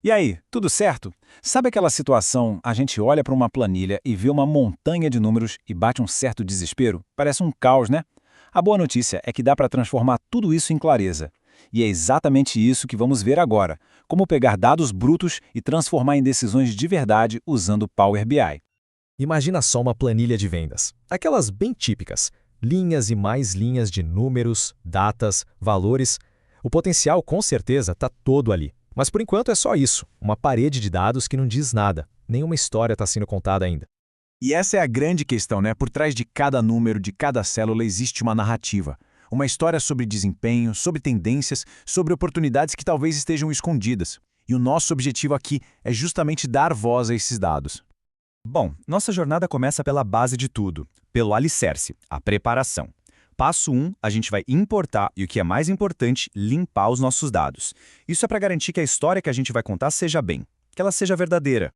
E aí, tudo certo? Sabe aquela situação, a gente olha para uma planilha e vê uma montanha de números e bate um certo desespero? Parece um caos, né? A boa notícia é que dá para transformar tudo isso em clareza. E é exatamente isso que vamos ver agora, como pegar dados brutos e transformar em decisões de verdade usando o Power BI. Imagina só uma planilha de vendas, aquelas bem típicas, linhas e mais linhas de números, datas, valores. O potencial com certeza está todo ali. Mas por enquanto é só isso, uma parede de dados que não diz nada, nenhuma história está sendo contada ainda. E essa é a grande questão, né? Por trás de cada número, de cada célula, existe uma narrativa. Uma história sobre desempenho, sobre tendências, sobre oportunidades que talvez estejam escondidas. E o nosso objetivo aqui é justamente dar voz a esses dados. Bom, nossa jornada começa pela base de tudo, pelo alicerce, a preparação. Passo 1, a gente vai importar e, o que é mais importante, limpar os nossos dados. Isso é para garantir que a história que a gente vai contar seja bem, que ela seja verdadeira.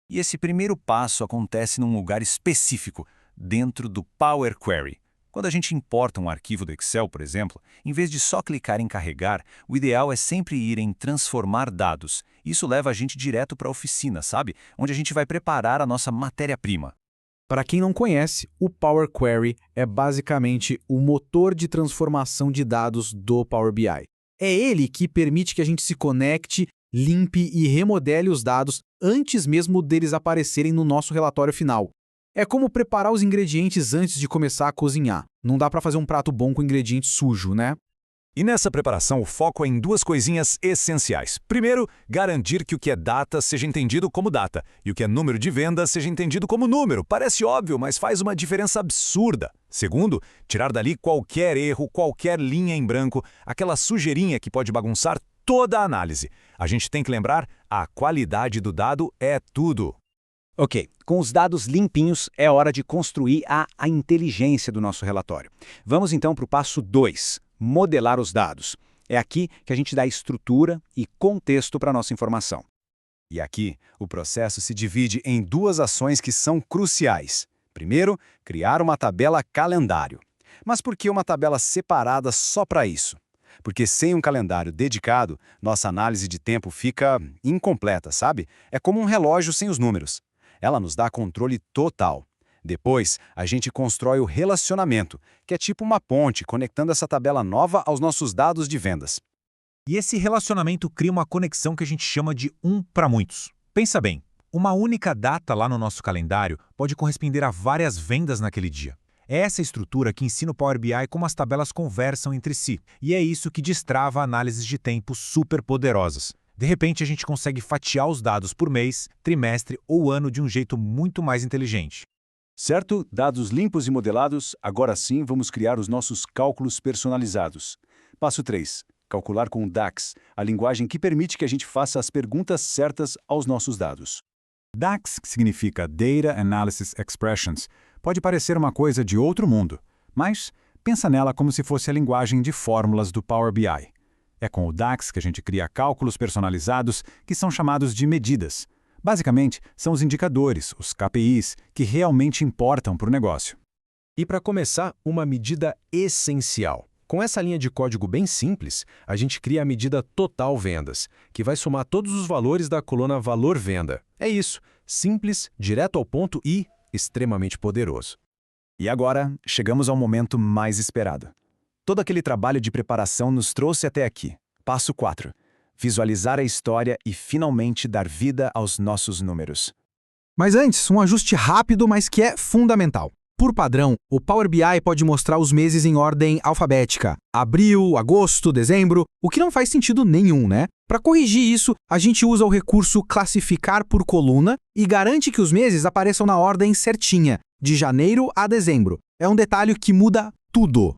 E esse primeiro passo acontece num lugar específico, dentro do Power Query. Quando a gente importa um arquivo do Excel, por exemplo, em vez de só clicar em carregar, o ideal é sempre ir em transformar dados. Isso leva a gente direto para a oficina, sabe? Onde a gente vai preparar a nossa matéria-prima. Para quem não conhece, o Power Query é basicamente o motor de transformação de dados do Power BI. É ele que permite que a gente se conecte, limpe e remodele os dados antes mesmo deles aparecerem no nosso relatório final. É como preparar os ingredientes antes de começar a cozinhar. Não dá para fazer um prato bom com ingrediente sujo, né? E nessa preparação, o foco é em duas coisinhas essenciais. Primeiro, garantir que o que é data seja entendido como data, e o que é número de venda seja entendido como número. Parece óbvio, mas faz uma diferença absurda. Segundo, tirar dali qualquer erro, qualquer linha em branco, aquela sujeirinha que pode bagunçar toda a análise. A gente tem que lembrar, a qualidade do dado é tudo. Ok, com os dados limpinhos, é hora de construir a inteligência do nosso relatório. Vamos então para o passo 2, modelar os dados. É aqui que a gente dá estrutura e contexto para a nossa informação. E aqui, o processo se divide em duas ações que são cruciais. Primeiro, criar uma tabela calendário. Mas por que uma tabela separada só para isso? Porque sem um calendário dedicado, nossa análise de tempo fica incompleta, sabe? É como um relógio sem os números. Ela nos dá controle total. Depois, a gente constrói o relacionamento, que é tipo uma ponte conectando essa tabela nova aos nossos dados de vendas. E esse relacionamento cria uma conexão que a gente chama de um para muitos. Pensa bem, uma única data lá no nosso calendário pode corresponder a várias vendas naquele dia. É essa estrutura que ensina o Power BI como as tabelas conversam entre si, e é isso que destrava análises de tempo super poderosas. De repente, a gente consegue fatiar os dados por mês, trimestre ou ano de um jeito muito mais inteligente. Certo? Dados limpos e modelados, agora sim vamos criar os nossos cálculos personalizados. Passo 3. Calcular com o DAX, a linguagem que permite que a gente faça as perguntas certas aos nossos dados. DAX, que significa Data Analysis Expressions, pode parecer uma coisa de outro mundo, mas pensa nela como se fosse a linguagem de fórmulas do Power BI. É com o DAX que a gente cria cálculos personalizados que são chamados de medidas. Basicamente, são os indicadores, os KPIs, que realmente importam para o negócio. E para começar, uma medida essencial. Com essa linha de código bem simples, a gente cria a medida total vendas, que vai somar todos os valores da coluna valor venda. É isso, simples, direto ao ponto e extremamente poderoso. E agora, chegamos ao momento mais esperado. Todo aquele trabalho de preparação nos trouxe até aqui. Passo 4. Visualizar a história e finalmente dar vida aos nossos números. Mas antes, um ajuste rápido, mas que é fundamental. Por padrão, o Power BI pode mostrar os meses em ordem alfabética. Abril, agosto, dezembro, o que não faz sentido nenhum, né? Para corrigir isso, a gente usa o recurso classificar por coluna e garante que os meses apareçam na ordem certinha, de janeiro a dezembro. É um detalhe que muda tudo.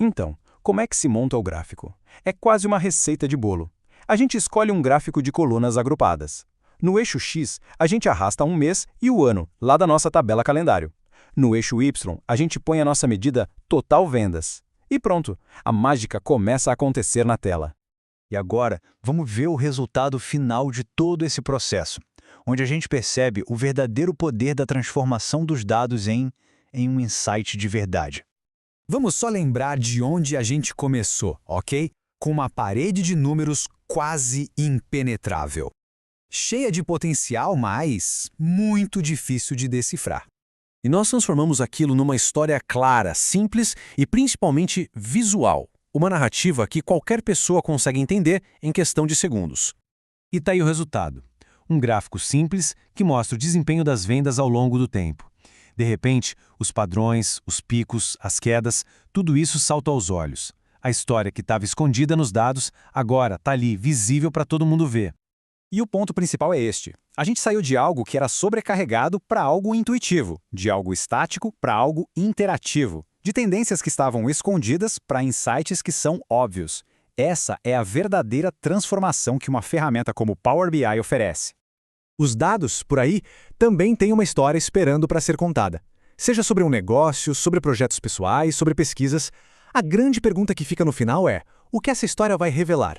Então, como é que se monta o gráfico? É quase uma receita de bolo. A gente escolhe um gráfico de colunas agrupadas. No eixo X, a gente arrasta um mês e o ano, lá da nossa tabela calendário. No eixo Y, a gente põe a nossa medida total vendas. E pronto, a mágica começa a acontecer na tela. E agora, vamos ver o resultado final de todo esse processo, onde a gente percebe o verdadeiro poder da transformação dos dados em um insight de verdade. Vamos só lembrar de onde a gente começou, ok? Com uma parede de números quase impenetrável. cheia de potencial, mas muito difícil de decifrar. E nós transformamos aquilo numa história clara, simples e principalmente visual. Uma narrativa que qualquer pessoa consegue entender em questão de segundos. E tá aí o resultado. Um gráfico simples que mostra o desempenho das vendas ao longo do tempo. De repente, os padrões, os picos, as quedas, tudo isso salta aos olhos. A história que estava escondida nos dados agora está ali, visível para todo mundo ver. E o ponto principal é este. A gente saiu de algo que era sobrecarregado para algo intuitivo, de algo estático para algo interativo, de tendências que estavam escondidas para insights que são óbvios. Essa é a verdadeira transformação que uma ferramenta como o Power BI oferece. Os dados, por aí, também têm uma história esperando para ser contada. Seja sobre um negócio, sobre projetos pessoais, sobre pesquisas, a grande pergunta que fica no final é: o que essa história vai revelar?